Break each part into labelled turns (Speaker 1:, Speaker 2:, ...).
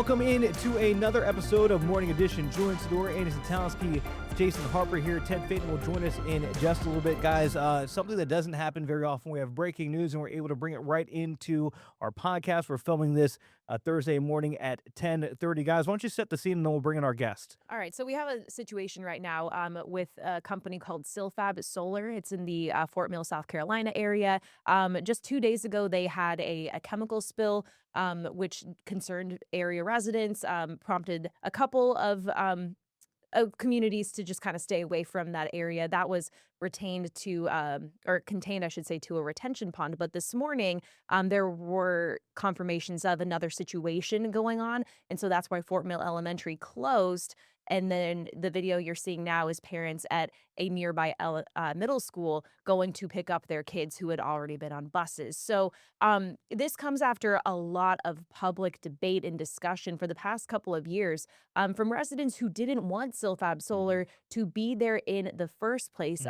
Speaker 1: Welcome in to another episode of Morning Edition. Julian Sador, Andy Satalski, Jason Harper here. Ted Payton will join us in just a little bit. Guys, something that doesn't happen very often. We have breaking news, and we're able to bring it right into our podcast. We're filming this Thursday morning at 10:30. Guys, why don't you set the scene, and then we'll bring in our guest.
Speaker 2: All right, so we have a situation right now with a company called Silfab Solar. It's in the Fort Mill, South Carolina area. Just 2 days ago, they had a chemical spill, which concerned area residents, prompted a couple of communities to just kind of stay away from that area. That was retained to, or contained, I should say, to a retention pond. But this morning, there were confirmations of another situation going on. And so that's why Fort Mill Elementary closed. And then the video you're seeing now is parents at a nearby middle school going to pick up their kids who had already been on buses. So this comes after a lot of public debate and discussion for the past couple of years from residents who didn't want Silfab Solar to be there in the first place,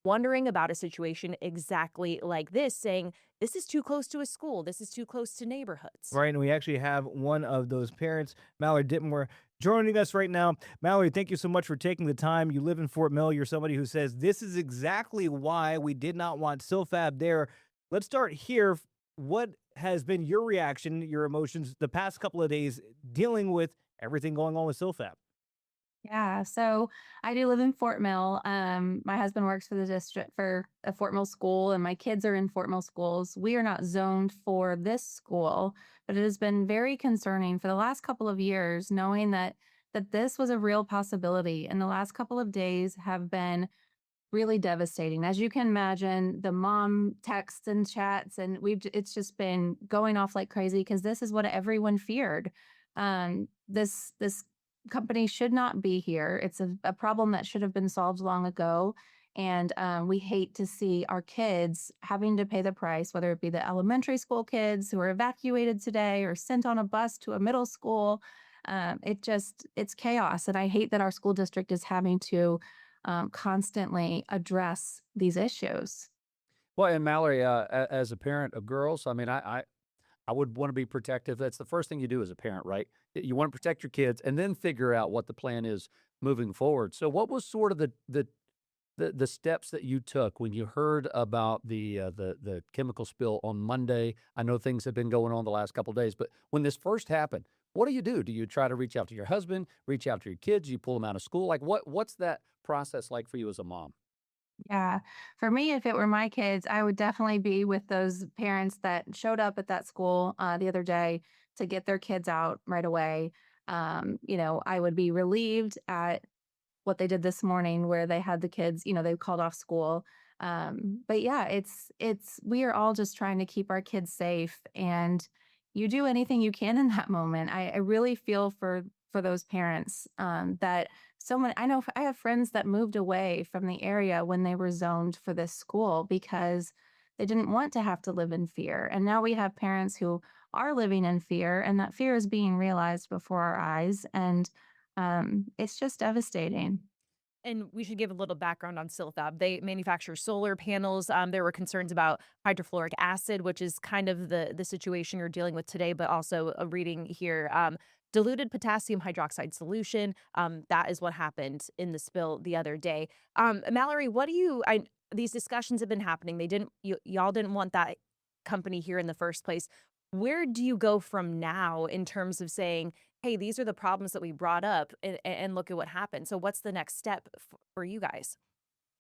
Speaker 2: wondering about a situation exactly like this, saying, this is too close to a school. This is too close to neighborhoods.
Speaker 1: Right, and we actually have one of those parents, Mallory Ditmore, joining us right now. Mallory, thank you so much for taking the time. You live in Fort Mill. You're somebody who says this is exactly why we did not want Silfab there. Let's start here. What has been your reaction, your emotions the past couple of days dealing with everything going on with Silfab?
Speaker 3: Yeah, so I do live in Fort Mill. My husband works for the district for a Fort Mill school, and my kids are in Fort Mill schools. We are not zoned for this school, but it has been very concerning for the last couple of years, knowing that this was a real possibility. And the last couple of days have been really devastating. As you can imagine, the mom texts and chats, and it's just been going off like crazy because this is what everyone feared. This company should not be here. It's a problem that should have been solved long ago. And we hate to see our kids having to pay the price, whether it be the elementary school kids who are evacuated today or sent on a bus to a middle school. It's chaos. And I hate that our school district is having to constantly address these issues.
Speaker 4: Well, and Mallory, as a parent of girls, I mean, I would want to be protective. That's the first thing you do as a parent, right? You want to protect your kids and then figure out what the plan is moving forward. So, what was sort of the steps that you took when you heard about the chemical spill on Monday? I know things have been going on the last couple of days, but when this first happened, what do you do? Do you try to reach out to your husband, reach out to your kids? You pull them out of school? Like, what's that process like for you as a mom?
Speaker 3: Yeah. For me, if it were my kids, I would definitely be with those parents that showed up at that school the other day to get their kids out right away. I would be relieved at what they did this morning where they had the kids, they called off school. But yeah, we are all just trying to keep our kids safe, and you do anything you can in that moment. I really feel for those parents that I know I have friends that moved away from the area when they were zoned for this school because they didn't want to have to live in fear. And now we have parents who are living in fear, and that fear is being realized before our eyes. And it's just devastating.
Speaker 2: And we should give a little background on Silfab. They manufacture solar panels. There were concerns about hydrofluoric acid, which is kind of the situation you're dealing with today, but also a reading here. Diluted potassium hydroxide solution. That is what happened in the spill the other day. Mallory, these discussions have been happening. Y'all didn't want that company here in the first place. Where do you go from now in terms of saying, hey, these are the problems that we brought up and look at what happened? So what's the next step for you guys?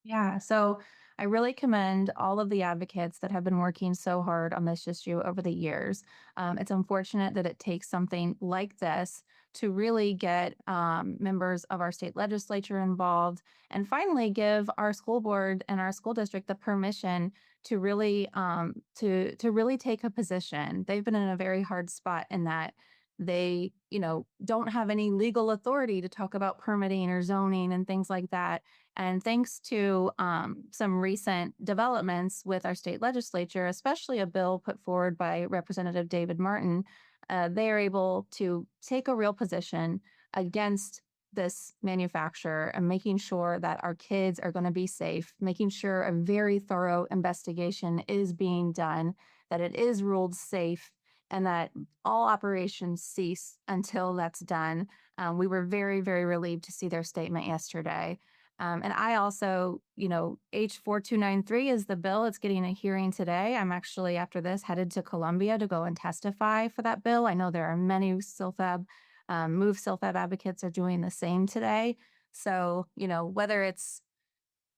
Speaker 3: Yeah, so I really commend all of the advocates that have been working so hard on this issue over the years. It's unfortunate that it takes something like this to really get members of our state legislature involved and finally give our school board and our school district the permission to really to really take a position. They've been in a very hard spot in that they, don't have any legal authority to talk about permitting or zoning and things like that. And thanks to some recent developments with our state legislature, especially a bill put forward by Representative David Martin, they are able to take a real position against this manufacturer and making sure that our kids are going to be safe, making sure a very thorough investigation is being done, that it is ruled safe, and that all operations cease until that's done. We were very, very relieved to see their statement yesterday. And I also, H4293 is the bill. It's getting a hearing today. I'm actually, after this, headed to Columbia to go and testify for that bill. I know there are many Move Silfab advocates are doing the same today. So, whether it's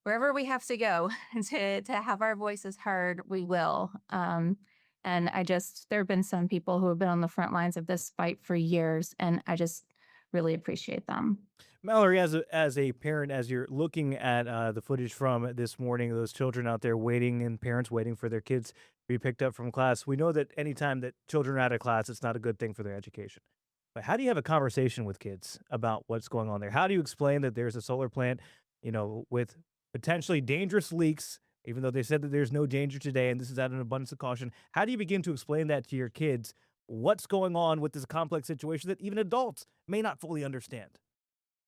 Speaker 3: wherever we have to go to have our voices heard, we will. And there have been some people who have been on the front lines of this fight for years, and I just really appreciate them.
Speaker 1: Mallory, as a parent, as you're looking at the footage from this morning, those children out there waiting and parents waiting for their kids to be picked up from class, we know that anytime that children are out of class, it's not a good thing for their education. But how do you have a conversation with kids about what's going on there? How do you explain that there's a solar plant, with potentially dangerous leaks, even though they said that there's no danger today and this is out of an abundance of caution? How do you begin to explain that to your kids? What's going on with this complex situation that even adults may not fully understand?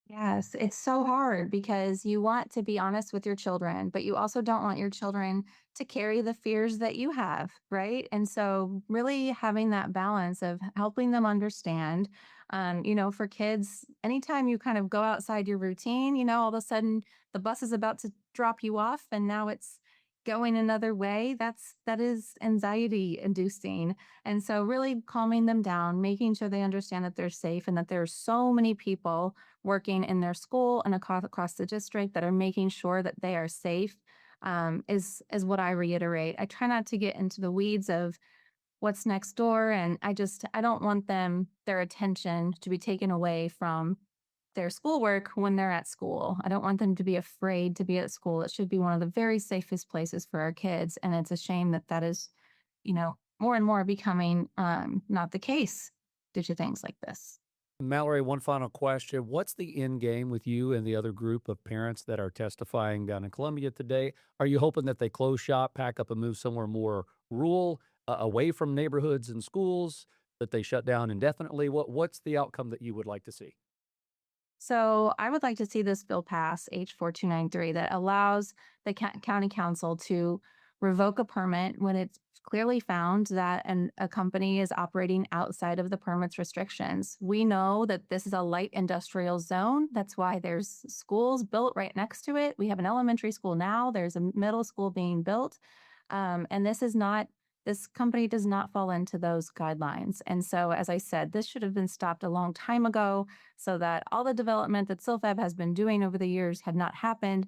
Speaker 3: Yes, it's so hard because you want to be honest with your children, but you also don't want your children to carry the fears that you have, right? And so, really having that balance of helping them understand, for kids, anytime you kind of go outside your routine, all of a sudden the bus is about to drop you off and now it's going another way. That is anxiety inducing. And so, really calming them down, making sure they understand that they're safe and that there are so many people working in their school and across the district that are making sure that they are safe, is what I reiterate. I try not to get into the weeds of what's next door, and I don't want their attention to be taken away from their schoolwork when they're at school. I don't want them to be afraid to be at school. It should be one of the very safest places for our kids, and it's a shame that is, more and more becoming not the case due to things like this.
Speaker 4: Mallory, one final question. What's the end game with you and the other group of parents that are testifying down in Columbia today? Are you hoping that they close shop, pack up, and move somewhere more rural, away from neighborhoods and schools, that they shut down indefinitely? What's the outcome that you would like to see?
Speaker 3: So I would like to see this bill pass, H4293, that allows the county council to revoke a permit when it's clearly found that a company is operating outside of the permit's restrictions. We know that this is a light industrial zone. That's why there's schools built right next to it. We have an elementary school now. There's a middle school being built. And this company does not fall into those guidelines. And so, as I said, this should have been stopped a long time ago so that all the development that Silfab has been doing over the years had not happened.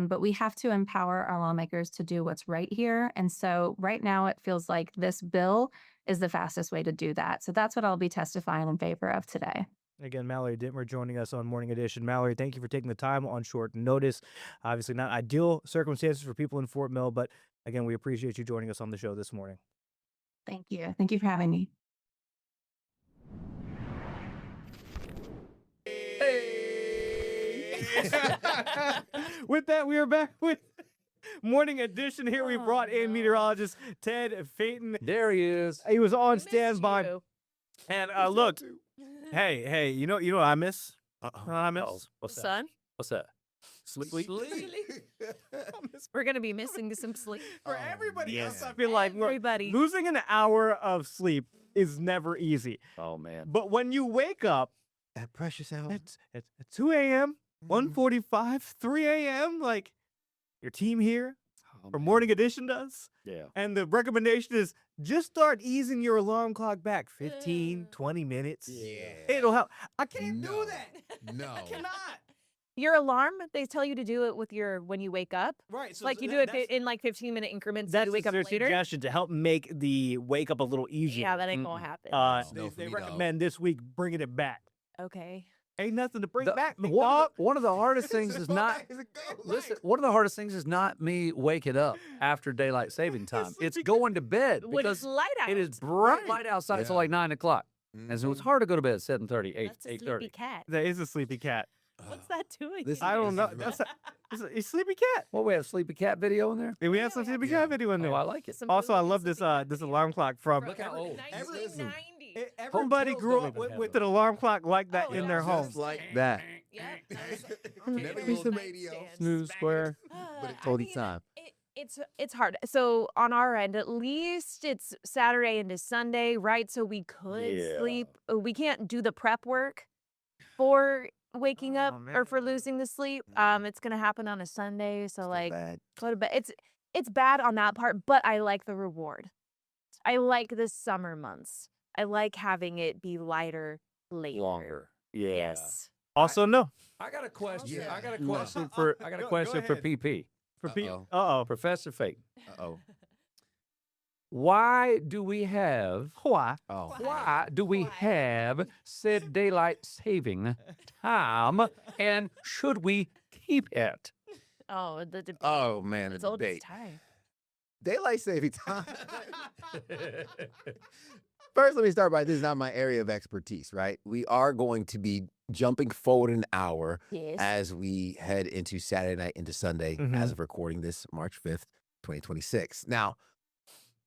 Speaker 3: But we have to empower our lawmakers to do what's right here. And so right now it feels like this bill is the fastest way to do that. So that's what I'll be testifying in favor of today.
Speaker 1: Again, Mallory Dittmer joining us on Morning Edition. Mallory, thank you for taking the time on short notice. Obviously, not ideal circumstances for people in Fort Mill, but again, we appreciate you joining us on the show this morning.
Speaker 3: Thank you. Thank you for having me.
Speaker 1: With that, we are back with Morning Edition. Here we brought in meteorologist Ted Phaeton.
Speaker 4: There he is.
Speaker 1: He was on
Speaker 2: Missed
Speaker 1: standby.
Speaker 2: you.
Speaker 1: And look, hey, you know what I miss? I miss
Speaker 4: What's that?
Speaker 2: Son,
Speaker 4: What's that?
Speaker 1: sleep.
Speaker 2: we're gonna be missing some sleep.
Speaker 1: For everybody
Speaker 5: man.
Speaker 1: else, I feel like look,
Speaker 2: Everybody.
Speaker 1: losing an hour of sleep is never easy.
Speaker 4: Oh, man.
Speaker 1: But when you wake up
Speaker 5: That precious hour.
Speaker 1: at 2 a.m.,
Speaker 5: Mhm.
Speaker 1: 1:45, 3 a.m., like your team here
Speaker 4: Oh,
Speaker 1: for
Speaker 4: man.
Speaker 1: Morning Edition does.
Speaker 4: Yeah.
Speaker 1: And the recommendation is just start easing your alarm clock back 15, 20 minutes.
Speaker 5: Yeah.
Speaker 1: It'll help. I can't
Speaker 5: No.
Speaker 1: do that.
Speaker 5: No.
Speaker 1: I cannot.
Speaker 2: Your alarm, they tell you to do it with when you wake up.
Speaker 1: Right. So
Speaker 2: Like you do it in like 15-minute increments.
Speaker 1: That's
Speaker 2: you wake up
Speaker 1: their
Speaker 2: later.
Speaker 1: suggestion to help make the wake up a little easier.
Speaker 2: Yeah, that ain't gonna happen.
Speaker 5: No, for
Speaker 1: They
Speaker 5: me, dog.
Speaker 1: recommend this week bringing it back.
Speaker 2: Okay.
Speaker 1: Ain't nothing to bring
Speaker 4: The-
Speaker 1: back, big
Speaker 4: one,
Speaker 1: dog.
Speaker 4: one of the hardest things is not.
Speaker 5: It's a go
Speaker 4: Listen,
Speaker 5: light.
Speaker 4: one of the hardest things is not me waking up after daylight saving time. It's going to bed
Speaker 2: When it's
Speaker 4: because
Speaker 2: light out.
Speaker 4: it is bright
Speaker 1: Right.
Speaker 4: light outside until
Speaker 5: Yeah.
Speaker 4: like 9 o'clock. And so it's
Speaker 5: Mhm.
Speaker 4: hard to go to bed at 7:30, 8,
Speaker 2: That's a sleepy
Speaker 4: 8:30.
Speaker 2: cat.
Speaker 1: That is a sleepy cat.
Speaker 2: What's that doing?
Speaker 4: This-
Speaker 1: I don't know.
Speaker 5: This is
Speaker 1: That's a sleepy cat.
Speaker 4: Well, we have sleepy cat video in there.
Speaker 1: Yeah, we have some sleepy
Speaker 5: Yeah.
Speaker 1: cat video in there.
Speaker 4: Oh, I like it.
Speaker 2: Some
Speaker 1: Also, I
Speaker 2: really
Speaker 1: love this
Speaker 2: sleepy cat
Speaker 1: this
Speaker 2: video.
Speaker 1: alarm clock from.
Speaker 4: Look how old.
Speaker 2: 1990.
Speaker 1: Everybody
Speaker 4: Hotels
Speaker 1: grew
Speaker 4: don't
Speaker 1: up
Speaker 4: even have
Speaker 1: with
Speaker 4: those.
Speaker 1: an alarm clock like that
Speaker 2: Oh,
Speaker 1: in
Speaker 2: yeah.
Speaker 1: their
Speaker 5: Just
Speaker 1: home.
Speaker 5: like that.
Speaker 2: Yep. that was-
Speaker 5: Never
Speaker 2: on your
Speaker 5: use the radio.
Speaker 2: nightstand.
Speaker 4: Snooze square.
Speaker 5: But it
Speaker 2: I
Speaker 5: told
Speaker 2: mean,
Speaker 5: you time.
Speaker 2: It's hard. So on our end, at least it's Saturday into Sunday, right? So we could sleep. We can't do the prep work for waking up or for losing the sleep. It's gonna happen on a Sunday, so
Speaker 5: Still
Speaker 2: like
Speaker 5: bad.
Speaker 2: go to bed. It's bad on that part, but I like the reward. I like the summer months. I like having it be lighter later.
Speaker 4: Longer. Yeah.
Speaker 2: Yes.
Speaker 1: Also, no.
Speaker 4: I got a question.
Speaker 5: Yeah.
Speaker 4: I got a
Speaker 5: No.
Speaker 4: question for I got a
Speaker 1: Go
Speaker 4: question for
Speaker 1: ahead.
Speaker 4: PP.
Speaker 1: For people.
Speaker 5: Uh-oh.
Speaker 4: Professor Fate.
Speaker 5: Uh-oh.
Speaker 4: Why do we have
Speaker 1: Why?
Speaker 5: Oh.
Speaker 4: why do we have said daylight saving time, and should we keep it?
Speaker 2: Oh, the debate.
Speaker 5: Oh, man,
Speaker 2: It's
Speaker 5: a
Speaker 2: old as
Speaker 5: debate.
Speaker 2: time.
Speaker 5: Daylight saving time. First, let me start by this is not my area of expertise, right? We are going to be jumping forward an hour
Speaker 2: Yes.
Speaker 5: as we head into Saturday night into Sunday as of recording this March 5th, 2026. Now,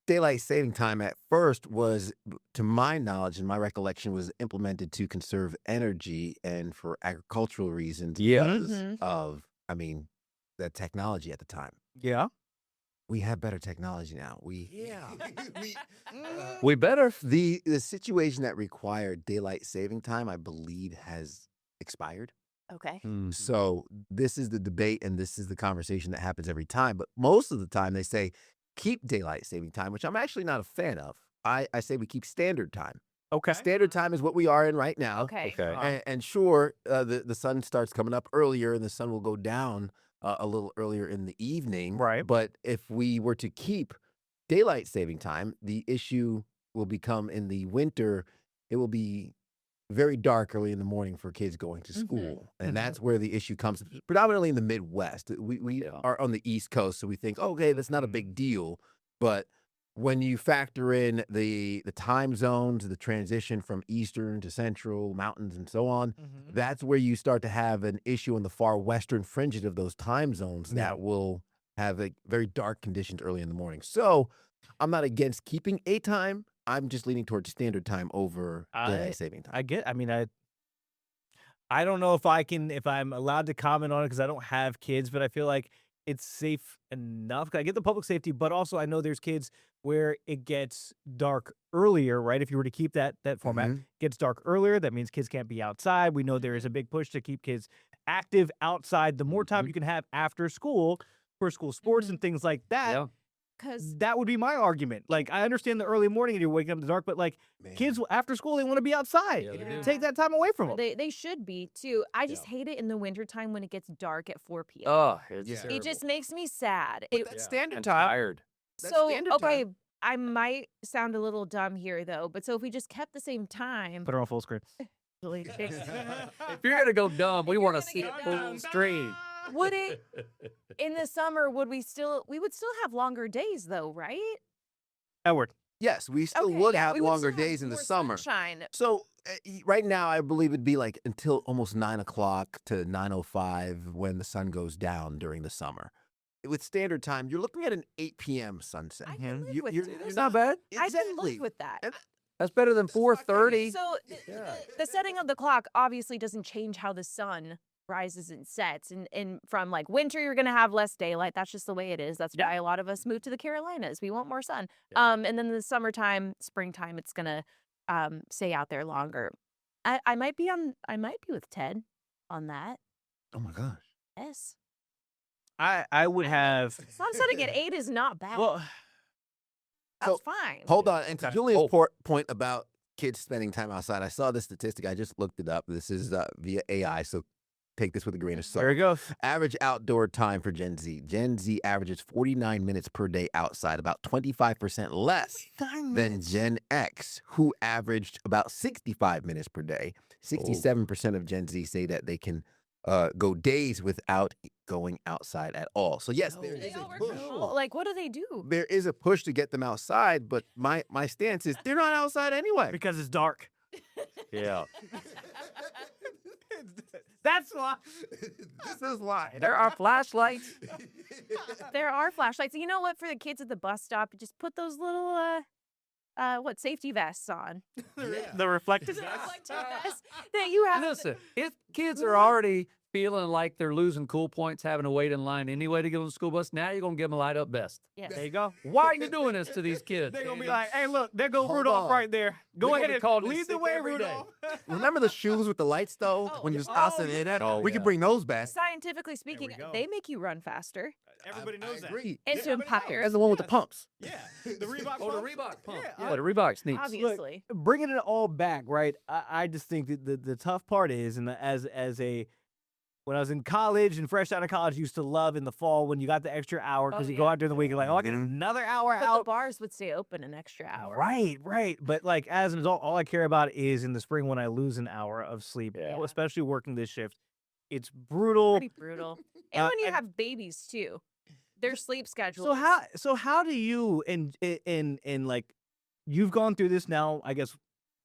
Speaker 5: daylight saving time at first was, to my knowledge and my recollection, was implemented to conserve energy and for agricultural reasons because
Speaker 2: Mhm.
Speaker 5: of, the technology at the time.
Speaker 1: Yeah.
Speaker 5: We have better technology now.
Speaker 4: We better.
Speaker 5: The situation that required daylight saving time, I believe, has expired.
Speaker 2: Okay.
Speaker 5: So this is the debate and this is the conversation that happens every time. But most of the time they say keep daylight saving time, which I'm actually not a fan of. I say we keep standard time.
Speaker 1: Okay.
Speaker 5: Standard time is what we are in right now.
Speaker 2: Okay.
Speaker 4: Okay.
Speaker 5: And sure, the sun starts coming up earlier and the sun will go down a little earlier in the evening.
Speaker 1: Right.
Speaker 5: But if we were to keep daylight saving time, the issue will become in the winter, it will be very dark early in the morning for kids going to school. And that's where the issue comes, predominantly in the Midwest. We
Speaker 4: Yeah.
Speaker 5: are on the East Coast, so we think, okay, that's not a big deal. But when you factor in the time zones, the transition from Eastern to Central, mountains, and so on, that's where you start to have an issue in the far western fringes of those time zones that will have a very dark conditions early in the morning. So I'm not against keeping a time. I'm just leaning towards standard time over daylight saving time.
Speaker 1: I don't know if I'm allowed to comment on it because I don't have kids, but I feel like it's safe enough. I get the public safety, but also I know there's kids where it gets dark earlier, right? If you were to keep that format, gets dark earlier, that means kids can't be outside. We know there is a big push to keep kids active outside. The more time you can have after school for school sports and things like that,
Speaker 4: Yeah.
Speaker 2: Because
Speaker 1: that would be my argument. Like, I understand the early morning and you're waking up in the dark, but like kids after school, they want to be outside.
Speaker 4: Yeah, they do.
Speaker 1: Take that time away from them.
Speaker 2: they should be too. I just hate it in the wintertime when it gets dark at 4 p.m.
Speaker 4: Oh, it's
Speaker 5: Yeah.
Speaker 2: It
Speaker 4: terrible.
Speaker 2: just makes me sad.
Speaker 5: That's standard
Speaker 4: And
Speaker 5: time.
Speaker 4: tired.
Speaker 5: That's
Speaker 2: So,
Speaker 5: standard
Speaker 2: okay,
Speaker 5: time.
Speaker 2: I might sound a little dumb here though, but so if we just kept the same time,
Speaker 1: Put her on full screen.
Speaker 4: If you're gonna go dumb, we want to see it full screen.
Speaker 2: would it in the summer we would still have longer days though, right?
Speaker 1: Edward.
Speaker 5: Yes, we still
Speaker 2: Okay,
Speaker 5: would
Speaker 2: yeah,
Speaker 5: have
Speaker 2: we would
Speaker 5: longer
Speaker 2: still have
Speaker 5: days in the
Speaker 2: more
Speaker 5: summer.
Speaker 2: sunshine.
Speaker 5: So right now, I believe it'd be like until almost 9 o'clock to 9:05 when the sun goes down during the summer. With standard time, you're looking at an 8 p.m. sunset.
Speaker 2: I can live
Speaker 5: You-
Speaker 2: with
Speaker 5: you're-
Speaker 2: that.
Speaker 5: you're
Speaker 4: It's not bad.
Speaker 2: I can
Speaker 5: Exactly.
Speaker 2: live with that.
Speaker 5: And
Speaker 4: That's better than 4:30.
Speaker 2: So the setting of the clock obviously doesn't change how the sun rises and sets. And from like winter, you're gonna have less daylight. That's just the way it is. That's why a lot of us move to the Carolinas. We want more sun. And then the summertime, springtime, it's gonna stay out there longer. I might be with Ted on that.
Speaker 5: Oh my gosh.
Speaker 2: Yes.
Speaker 1: I would have.
Speaker 2: Sunsetting at 8 is not bad.
Speaker 1: Well,
Speaker 2: That's
Speaker 5: So,
Speaker 2: fine.
Speaker 5: Hold on. And to
Speaker 1: Okay.
Speaker 5: Julian's point about kids spending time outside, I saw this statistic. I just looked it up. This is via AI, so take this with a grain of salt.
Speaker 1: there it goes.
Speaker 5: Average outdoor time for Gen Z. Gen Z averages 49 minutes per day outside, about 25% less than Gen X, who averaged about 65 minutes per day. 67% of Gen Z say that they can go days without going outside at all. So yes, there is a push.
Speaker 2: Like, what do they do?
Speaker 5: There is a push to get them outside, but my stance is they're not outside anyway.
Speaker 1: Because it's dark.
Speaker 4: Yeah.
Speaker 1: That's why.
Speaker 5: This is why.
Speaker 4: There are flashlights.
Speaker 2: There are flashlights. You know what? For the kids at the bus stop, just put those little safety vests on.
Speaker 1: The reflective.
Speaker 2: Reflective vests that you have.
Speaker 4: Listen, if kids are already feeling like they're losing cool points, having to wait in line anyway to get on the school bus. Now you're going to give them a light up vest.
Speaker 2: Yes.
Speaker 1: There you go.
Speaker 4: Why are you doing this to these kids?
Speaker 1: They're gonna be like, "Hey, look, there goes
Speaker 5: Hold
Speaker 1: Rudolph
Speaker 5: on.
Speaker 1: right there. Go
Speaker 4: We're gonna
Speaker 1: ahead
Speaker 4: be
Speaker 1: and
Speaker 4: calling it
Speaker 1: lead the
Speaker 4: sick
Speaker 1: way,
Speaker 4: every day."
Speaker 1: Rudolph."
Speaker 5: Remember the shoes with the lights though?
Speaker 2: Oh,
Speaker 5: When you was
Speaker 2: oh,
Speaker 5: tossing in that,
Speaker 4: Oh,
Speaker 5: we
Speaker 4: yeah.
Speaker 5: could bring those back.
Speaker 2: Scientifically speaking,
Speaker 1: go.
Speaker 2: they make you run faster.
Speaker 1: Everybody knows that.
Speaker 5: Agree.
Speaker 2: And to empower.
Speaker 5: That's the one with the pumps.
Speaker 1: Yeah, the Reebok.
Speaker 4: Oh, the
Speaker 1: pumps.
Speaker 4: Reebok pump.
Speaker 1: Yeah,
Speaker 4: Yeah, the Reebok sneaks.
Speaker 2: Obviously.
Speaker 1: Bringing it all back, right? I just think that the tough part is, and when I was in college and fresh out of college, used to love in the fall when you got the extra hour because
Speaker 2: Oh,
Speaker 1: you go
Speaker 2: yeah.
Speaker 1: out during the week and like, oh, I get another hour
Speaker 2: But the
Speaker 1: out.
Speaker 2: bars would stay open an extra hour.
Speaker 1: Right. But like as an adult, all I care about is in the spring when I lose an hour of sleep,
Speaker 4: Yeah.
Speaker 1: especially working this shift. It's brutal.
Speaker 2: Pretty brutal. And when you
Speaker 1: and-
Speaker 2: have babies too, their sleep schedule.
Speaker 1: So how do you and like you've gone through this now? I guess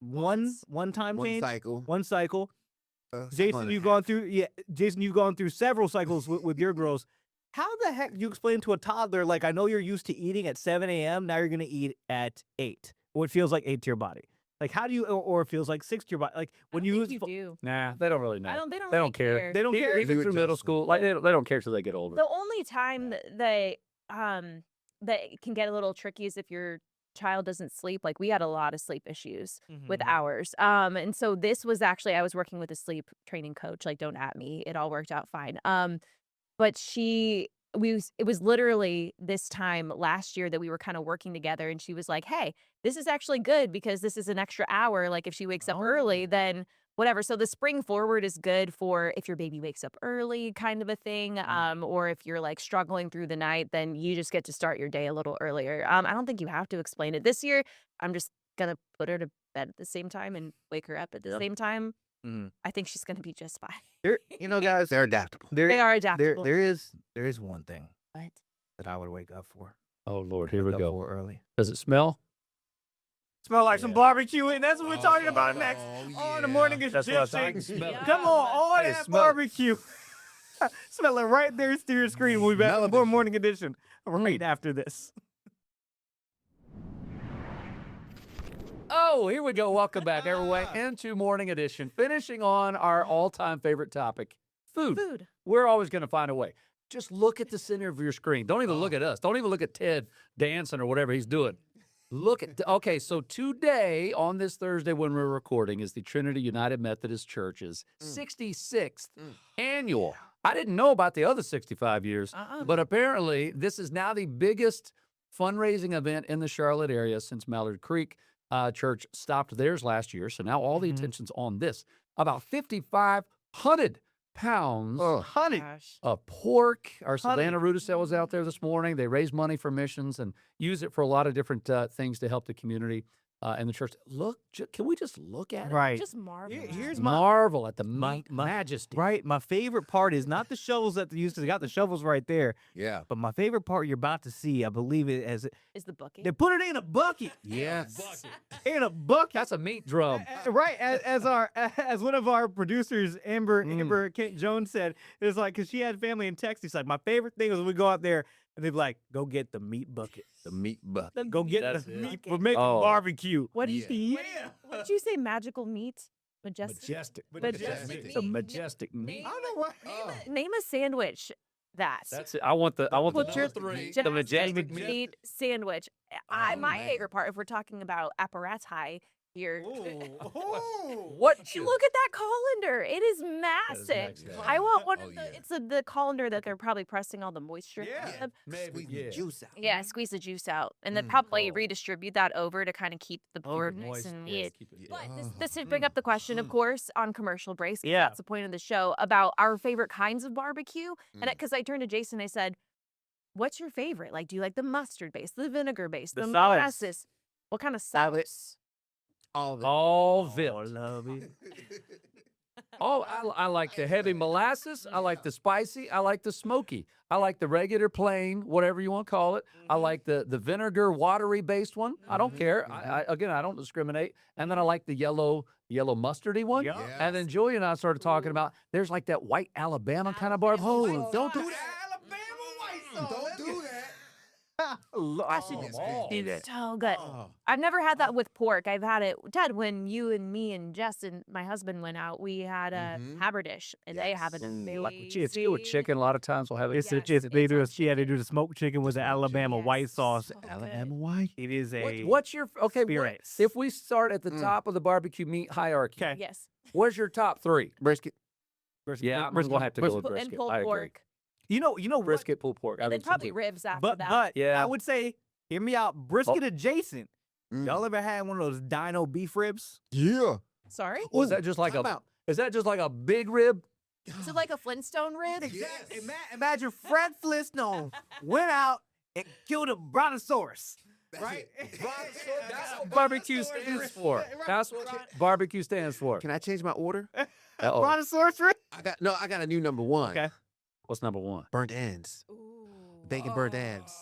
Speaker 1: one time
Speaker 5: One
Speaker 1: change,
Speaker 5: cycle.
Speaker 1: one cycle.
Speaker 5: Cycle
Speaker 1: Jason,
Speaker 5: and a
Speaker 1: you've
Speaker 5: half.
Speaker 1: gone through Jason, you've gone through several cycles with your girls. How the heck do you explain to a toddler like I know you're used to eating at 7 a.m. Now you're gonna eat at 8, or it feels like 8 to your body. Like how do you or it feels like 6 to your body? Like when
Speaker 2: I
Speaker 1: you
Speaker 2: don't
Speaker 1: use
Speaker 2: think you do.
Speaker 4: Nah, they don't really know.
Speaker 2: They don't
Speaker 4: They
Speaker 2: really
Speaker 4: don't care.
Speaker 1: They don't care.
Speaker 4: Even
Speaker 5: Do
Speaker 4: through middle
Speaker 5: adjustments.
Speaker 4: school, like they don't care till they get older.
Speaker 2: The only time that it can get a little tricky is if your child doesn't sleep. Like we had a lot of sleep issues with
Speaker 1: Mhm.
Speaker 2: ours. And so this was actually I was working with a sleep training coach. Like don't at me. It all worked out fine. But it was literally this time last year that we were kind of working together and she was like, "Hey, this is actually good because this is an extra hour. Like if she wakes up early, then whatever." So the spring forward is good for if your baby wakes up early kind of a thing. Or if you're like struggling through the night, then you just get to start your day a little earlier. I don't think you have to explain it. This year, I'm just gonna put her to bed at the same time and wake her up at the same time.
Speaker 1: Mhm.
Speaker 2: I think she's gonna be just fine.
Speaker 1: Guys,
Speaker 5: They're adaptable.
Speaker 2: They are adaptable.
Speaker 1: There is one thing
Speaker 2: What?
Speaker 1: that I would wake up for.
Speaker 4: Oh Lord, here we
Speaker 1: Wake up
Speaker 4: go.
Speaker 1: for early.
Speaker 4: Does it smell?
Speaker 1: Smell like some barbecue, and that's what we're talking about
Speaker 5: oh,
Speaker 1: next.
Speaker 5: oh,
Speaker 1: Oh, the
Speaker 5: yeah.
Speaker 1: morning is
Speaker 4: That's what I
Speaker 1: just
Speaker 4: thought. I can smell it.
Speaker 1: Come on, all
Speaker 4: I can
Speaker 1: that
Speaker 4: smell it.
Speaker 1: barbecue. Smell it right there to your screen. We'll be back with more
Speaker 5: Smell-o-vision.
Speaker 1: morning edition right after this.
Speaker 4: Oh, here we go. Welcome back, everyone, into Morning Edition. Finishing on our all-time favorite topic, food.
Speaker 2: Food.
Speaker 4: We're always going to find a way. Just look at the center of your screen. Don't even look at us. Don't even look at Ted dancing or whatever he's doing. Look at, okay, so today, on this Thursday when we're recording, is the Trinity United Methodist Church's 66th annual. I didn't know about the other 65 years, but apparently this is now the biggest fundraising event in the Charlotte area since Mallard Creek Church stopped theirs last year. So now all the attention's on this. About 5,500 pounds
Speaker 1: Honey.
Speaker 2: Gosh.
Speaker 4: of pork. Our
Speaker 1: Honey.
Speaker 4: Savannah Rudisell was out there this morning. They raise money for missions and use it for a lot of different things to help the community and the church. Look, can we just look at it?
Speaker 1: Right.
Speaker 2: Just marvel.
Speaker 1: Here's
Speaker 4: Marvel at the
Speaker 1: my-
Speaker 4: majesty.
Speaker 1: Right. My favorite part is not the shovels that they used to. They got the shovels right there.
Speaker 5: Yeah.
Speaker 1: But my favorite part you're about to see, I believe it as
Speaker 2: Is the bucket.
Speaker 1: they put it in a bucket.
Speaker 5: Yes.
Speaker 1: In a bucket.
Speaker 4: That's a meat drum.
Speaker 1: Right, as one of our producers, Amber Kent Jones said, it was like because she had family in Texas. Like my favorite thing was when we go out there and they'd be like, "Go get the meat bucket.
Speaker 5: The meat bucket.
Speaker 1: Go get
Speaker 4: That's
Speaker 1: the
Speaker 4: it.
Speaker 1: meat for making
Speaker 4: Oh.
Speaker 1: barbecue."
Speaker 2: What did you?
Speaker 5: Yeah.
Speaker 2: What did you say? Magical meat. Majestic.
Speaker 4: Majestic.
Speaker 2: Majestic.
Speaker 4: It's a majestic meat.
Speaker 1: I don't know what.
Speaker 2: Name a sandwich.
Speaker 4: That's it. I want the
Speaker 2: Put your
Speaker 4: the majestic meat.
Speaker 2: meat sandwich. My
Speaker 5: man.
Speaker 2: favorite part, if we're talking about apparatus here.
Speaker 4: What?
Speaker 2: Look at that colander. It is massive.
Speaker 4: next level.
Speaker 2: I want one
Speaker 5: Oh,
Speaker 2: of the.
Speaker 5: yeah.
Speaker 2: It's the colander that they're probably pressing all the moisture
Speaker 1: Yeah.
Speaker 2: out of.
Speaker 5: Squeeze the juice out.
Speaker 2: Yeah, squeeze the juice out, and then probably
Speaker 4: Oh.
Speaker 2: redistribute that over to kind of keep the board nice
Speaker 1: moist,
Speaker 2: and
Speaker 1: yes,
Speaker 2: neat.
Speaker 4: keep it-
Speaker 2: But this to bring up the question, of course, on commercial breaks. 'cause
Speaker 1: Yeah.
Speaker 2: that's the point of the show about our favorite kinds of barbecue. And because I turned to Jason, I said, "What's your favorite? Like, do you like the mustard base, the vinegar base,
Speaker 1: The
Speaker 2: the
Speaker 1: salads.
Speaker 2: molasses? What kind of
Speaker 5: Salad.
Speaker 2: sauce?"
Speaker 5: All of it.
Speaker 4: All
Speaker 1: Oh,
Speaker 4: Vilt.
Speaker 1: love it.
Speaker 4: Oh, I like the heavy molasses. I like the spicy. I like the smoky. I like the regular plain, whatever you want to call it. I like the vinegar watery based one. I don't care. Again, I don't discriminate. And then I like the yellow mustardy one.
Speaker 1: Yeah.
Speaker 5: Yes.
Speaker 4: And then Julie and I started talking about there's like that white Alabama kind of barbecue.
Speaker 5: Oh,
Speaker 4: Don't do
Speaker 5: that. Don't do that.
Speaker 2: That shit
Speaker 5: yes,
Speaker 2: is
Speaker 5: I can do that.
Speaker 2: so good.
Speaker 5: Oh.
Speaker 2: I've never had that with pork. I've had it, Ted, when you and me and Jess and my husband went out, we had a
Speaker 5: Mhm.
Speaker 2: Haberdish, and they have an
Speaker 5: Yes.
Speaker 4: Like with skewered
Speaker 2: amazing.
Speaker 4: chicken, a lot of times we'll have it.
Speaker 1: It's a,
Speaker 2: Yes,
Speaker 1: it's, they
Speaker 2: it's
Speaker 1: do
Speaker 2: on
Speaker 1: a, yeah, they
Speaker 2: chicken.
Speaker 1: do the smoked chicken with the
Speaker 5: smoked chicken.
Speaker 1: Alabama white
Speaker 2: Yes,
Speaker 1: sauce.
Speaker 2: so
Speaker 5: Alabama
Speaker 2: good.
Speaker 5: white.
Speaker 1: It is a
Speaker 4: What's your okay?
Speaker 1: experience.
Speaker 4: If we start at the
Speaker 5: Mm.
Speaker 4: top of the barbecue meat hierarchy,
Speaker 1: Okay.
Speaker 2: Yes.
Speaker 4: what's your top three?
Speaker 5: Brisket.
Speaker 4: Yeah, I'm
Speaker 1: brisket-
Speaker 4: gonna have to go with
Speaker 2: And
Speaker 4: brisket.
Speaker 2: pulled
Speaker 4: I agree.
Speaker 2: pork.
Speaker 1: You know what?
Speaker 4: Brisket, pulled pork. I
Speaker 2: And then
Speaker 4: think so
Speaker 2: probably
Speaker 4: too.
Speaker 2: ribs after
Speaker 1: But
Speaker 2: that.
Speaker 1: but
Speaker 4: Yeah.
Speaker 1: I would say, hear me out. Brisket adjacent.
Speaker 5: Mm.
Speaker 1: Y'all ever had one of those dino beef ribs?
Speaker 5: Yeah.
Speaker 2: Sorry?
Speaker 4: Was
Speaker 5: Ooh,
Speaker 4: that just like
Speaker 5: time
Speaker 4: a?
Speaker 5: out.
Speaker 4: Is that just like a big rib?
Speaker 2: Is it like a Flintstone rib?
Speaker 1: Exactly. Imagine Fred Flintstone went out and killed a brontosaurus. Right?
Speaker 4: That's what barbecue stands for. That's what barbecue stands for.
Speaker 5: Can I change my order?
Speaker 4: Uh-oh.
Speaker 1: Brontosaurus rib?
Speaker 5: I got a new number one.
Speaker 1: Okay.
Speaker 4: What's number one?
Speaker 5: Burnt ends.
Speaker 2: Ooh.
Speaker 5: Bacon burnt ends.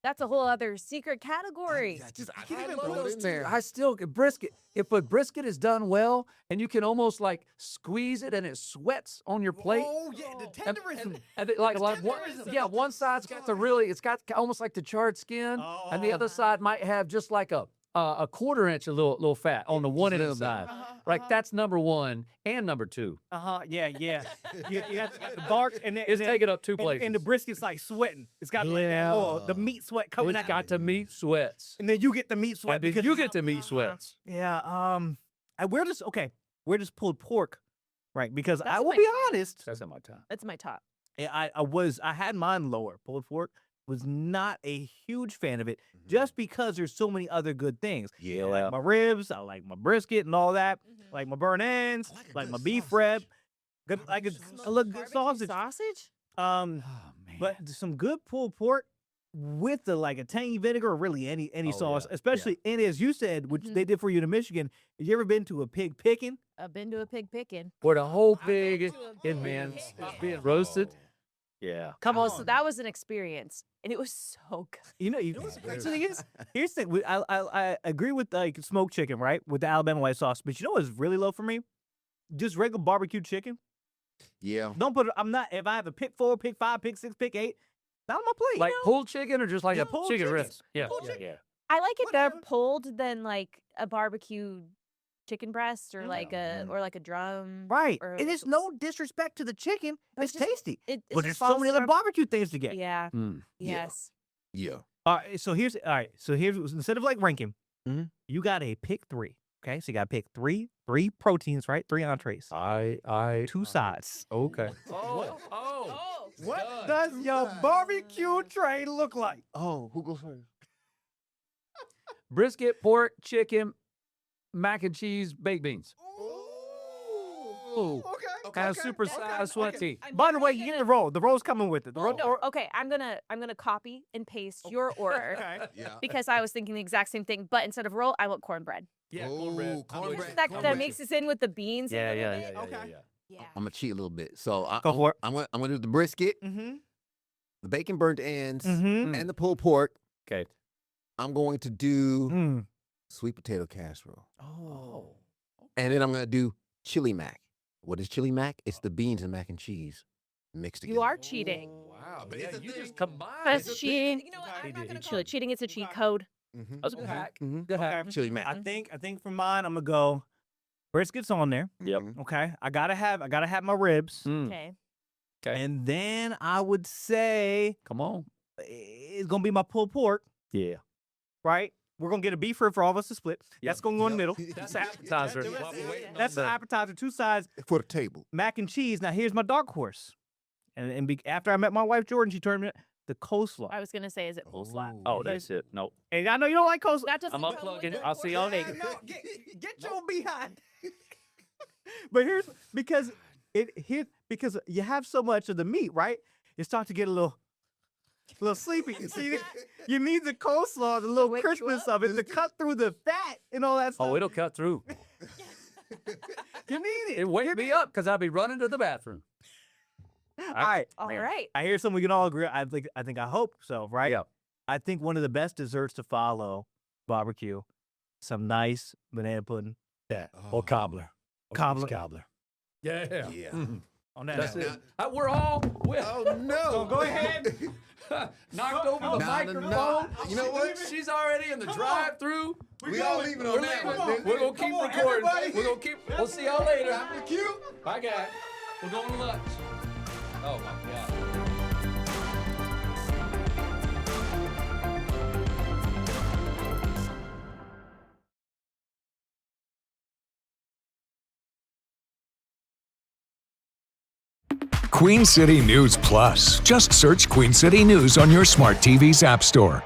Speaker 2: That's a whole other secret category.
Speaker 5: I
Speaker 4: I
Speaker 5: can't even
Speaker 4: love
Speaker 5: throw it
Speaker 4: those
Speaker 5: in
Speaker 4: too.
Speaker 5: there.
Speaker 4: I still brisket. If a brisket is done well, and you can almost like squeeze it, and it sweats on your plate.
Speaker 1: Oh, yeah, the
Speaker 4: And-
Speaker 1: tenderism.
Speaker 4: and like one, yeah, one side's got the really, it's got almost like the charred skin, and the other side might have just like a quarter-inch of little fat on the one end of the side. Right, that's number one and number two.
Speaker 1: Yeah. You got the bark and then
Speaker 4: It's taking up two
Speaker 1: and,
Speaker 4: places.
Speaker 1: and the brisket's like sweating. It's got like, the meat sweat coming
Speaker 4: It's
Speaker 1: out.
Speaker 4: got the meat sweats.
Speaker 1: And then you get the meat sweat.
Speaker 4: And then
Speaker 1: because
Speaker 4: you get the meat sweats.
Speaker 1: Yeah. We're just pulled pork, right? Because I
Speaker 2: That's
Speaker 1: will
Speaker 2: my
Speaker 1: be
Speaker 2: top.
Speaker 1: honest.
Speaker 4: That's in my time.
Speaker 2: That's my top.
Speaker 1: I had mine lower. Pulled pork was not a huge fan of it, just because there's so many other good things.
Speaker 5: Yeah.
Speaker 1: I like my ribs, I like my brisket and all that. Like my burnt ends,
Speaker 5: I like a
Speaker 1: like
Speaker 5: good
Speaker 1: my beef
Speaker 5: sausage.
Speaker 1: rib. Good, like
Speaker 2: Smoked
Speaker 1: a look good
Speaker 2: barbecue
Speaker 1: sausage.
Speaker 2: Sausage?
Speaker 4: Oh man.
Speaker 1: But some good pulled pork with like a tangy vinegar or really any
Speaker 4: Oh,
Speaker 1: sauce,
Speaker 4: yeah,
Speaker 1: especially and as you said, which they did for you in Michigan. Have you ever been to a pig picking?
Speaker 2: I've been to a pig picking.
Speaker 4: where the whole pig
Speaker 2: to a
Speaker 4: is
Speaker 2: pig
Speaker 4: man
Speaker 2: picking.
Speaker 4: is being roasted. Yeah.
Speaker 1: Come on.
Speaker 2: So that was an experience, and it was so good.
Speaker 1: You know what's the crazy thing is? Here's the thing. I agree with like smoked chicken, right? With the Alabama white sauce. But you know what's really low for me? Just regular barbecue chicken.
Speaker 5: Yeah.
Speaker 1: Don't put it, I'm not, if I have a pick 4, pick 5, pick 6, pick 8, not on my plate.
Speaker 4: Like pulled chicken or just like
Speaker 1: Yeah,
Speaker 4: a
Speaker 1: pulled
Speaker 4: chicken
Speaker 1: chicken.
Speaker 4: wrist? Yeah.
Speaker 1: Pulled
Speaker 4: Yeah.
Speaker 1: chicken.
Speaker 4: Yeah.
Speaker 2: I like it better
Speaker 1: Whatever.
Speaker 2: pulled than like a barbecue chicken breast or like a drum.
Speaker 1: Right.
Speaker 2: Or,
Speaker 1: And it's no disrespect to the chicken.
Speaker 2: But
Speaker 1: It's
Speaker 2: just-
Speaker 1: tasty.
Speaker 2: It
Speaker 1: But there's
Speaker 2: just
Speaker 1: so
Speaker 2: falls
Speaker 1: many other
Speaker 2: from-
Speaker 1: barbecue things to get.
Speaker 2: Yeah.
Speaker 4: Mm.
Speaker 5: Yeah.
Speaker 2: Yes.
Speaker 5: Yeah.
Speaker 1: All right. So here's instead of like ranking,
Speaker 5: Mhm.
Speaker 1: you got a pick 3. Okay. So you got to pick three proteins, right? 3 entrees,
Speaker 4: I
Speaker 1: 2 sides.
Speaker 4: Okay.
Speaker 1: What does your barbecue tray look like?
Speaker 5: Oh, who goes first?
Speaker 4: Brisket, pork, chicken, mac and cheese, baked beans. Ooh.
Speaker 1: Okay.
Speaker 4: And a supersized sweaty.
Speaker 1: By the way, you get the roll. The roll's coming with it. The roll.
Speaker 2: No, okay, I'm gonna copy and paste your order
Speaker 1: Okay.
Speaker 5: Yeah.
Speaker 2: because I was thinking the exact same thing, but instead of roll, I want cornbread.
Speaker 4: Yeah,
Speaker 5: Ooh,
Speaker 4: cornbread.
Speaker 5: cornbread.
Speaker 2: That mixes in with the beans. a
Speaker 4: Yeah,
Speaker 2: little
Speaker 4: yeah,
Speaker 2: bit.
Speaker 4: yeah, yeah,
Speaker 1: Okay.
Speaker 4: yeah.
Speaker 2: Yeah.
Speaker 5: I'm gonna cheat a little bit. So
Speaker 1: Go for it.
Speaker 5: I'm gonna do the brisket,
Speaker 1: Mm-hmm.
Speaker 5: the bacon burnt ends,
Speaker 1: Mm-hmm.
Speaker 5: and the pulled pork.
Speaker 4: Okay.
Speaker 5: I'm going to do
Speaker 1: Mm.
Speaker 5: sweet potato casserole,
Speaker 1: Oh.
Speaker 5: and then I'm gonna do chili mac. What is chili mac? It's the beans and mac and cheese mixed together.
Speaker 2: You are cheating.
Speaker 5: Wow,
Speaker 4: Yeah, you just
Speaker 2: That's
Speaker 4: combined.
Speaker 2: cheating.
Speaker 1: You know what? I'm not gonna
Speaker 2: Cheating. Cheating. It's a cheat code.
Speaker 5: Mm-hmm.
Speaker 4: That's a good hack.
Speaker 5: Mm-hmm.
Speaker 4: Good hack.
Speaker 5: Chili mac.
Speaker 1: I think for mine, I'm gonna go brisket's on there.
Speaker 4: Yep.
Speaker 5: Mhm.
Speaker 1: Okay. I gotta have my ribs.
Speaker 4: Mm.
Speaker 2: Okay.
Speaker 4: Okay.
Speaker 1: And then I would say
Speaker 4: Come on.
Speaker 1: it's gonna be my pulled pork,
Speaker 4: Yeah.
Speaker 1: right? We're gonna get a beef rib for all of us to split. That's gonna go in the middle.
Speaker 4: That's appetizer.
Speaker 1: That's the appetizer, 2 sides,
Speaker 5: For the table.
Speaker 1: mac and cheese. Now here's my dark horse. After I met my wife Jordan, she turned me the coleslaw.
Speaker 2: I was gonna say, is it coleslaw?
Speaker 4: Oh, that's it. Nope.
Speaker 1: And I know you don't like coleslaw.
Speaker 2: That doesn't
Speaker 4: I'm
Speaker 2: come
Speaker 4: unplugging
Speaker 2: with
Speaker 4: it.
Speaker 2: the
Speaker 4: I'll see y'all
Speaker 2: pork.
Speaker 4: later.
Speaker 1: No, get your behind. But here's because because you have so much of the meat, right? You start to get a little sleepy. You see, you need the coleslaw, the little
Speaker 2: wake you
Speaker 1: crispness
Speaker 2: up?
Speaker 1: of it to cut through the fat and all that stuff.
Speaker 4: Oh, it'll cut through.
Speaker 1: You need it.
Speaker 4: It wake me up because I'll be running to the bathroom.
Speaker 1: All right.
Speaker 2: All right.
Speaker 1: I hear something we can all agree. I hope so, right?
Speaker 4: Yeah.
Speaker 1: I think one of the best desserts to follow barbecue, some nice banana pudding.
Speaker 4: Yeah.
Speaker 5: Oh.
Speaker 4: Or cobbler. Or
Speaker 1: Cobbler.
Speaker 4: cobbler. Yeah.
Speaker 5: Yeah.
Speaker 4: Mhm.
Speaker 1: On that
Speaker 4: That's
Speaker 1: note.
Speaker 4: it. We're all
Speaker 5: Oh no!
Speaker 1: So go ahead.
Speaker 4: knocked over the
Speaker 5: No,
Speaker 4: microphone.
Speaker 5: You know what?
Speaker 4: She's already in the drive-through.
Speaker 5: We all leaving on that one. Dude.
Speaker 4: We're gonna keep
Speaker 1: Come on,
Speaker 4: recording.
Speaker 1: everybody.
Speaker 4: We're gonna keep. We'll see y'all later.
Speaker 5: Family cute.
Speaker 4: Bye, guys. We're going to lunch. Oh my God.
Speaker 6: Queen City News Plus. Just search Queen City News on your smart TV's app store.